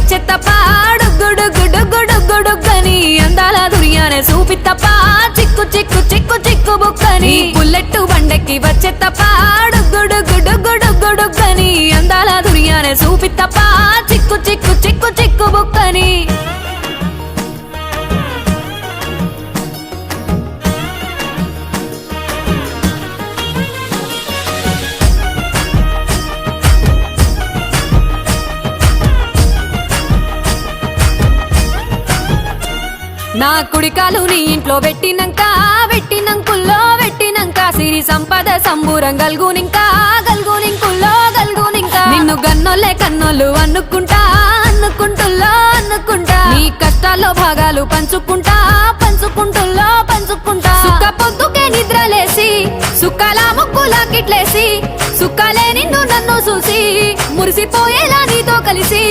వచ్చే తప్ప డుగ్గుడుగ్గుడుగ్గుడుగ్గుడుగ్గని అందాల దుర్యానే చూపి తప్ప చిక్కు చిక్కు చిక్కు చిక్కు బుక్కని బుల్లెట్టు బండెక్కి వచ్చే తప్ప డుగ్గుడుగ్గుడుగ్గుడుగ్గుడుగ్గని అందాల దుర్యానే చూపి తప్ప చిక్కు చిక్కు చిక్కు చిక్కు బుక్కని నా కుడికాలు నీ ఇంట్లో పెట్టినంకుల్లో పెట్టినంక సిరి సంపద సంబూరం గల్గునింకుల్లో నిన్ను గన్నోళ్ళే కన్నోళ్ళు అనుకుంటా నీ కష్టాల్లో భాగాలు పంచుకుంటా సుక్క పొద్దుకే నిద్రలేసి సుక్కల ముక్కులా కిట్లేసి సుక్కలే నిన్ను నన్ను చూసి మురిసిపోయేలా నీతో కలిసి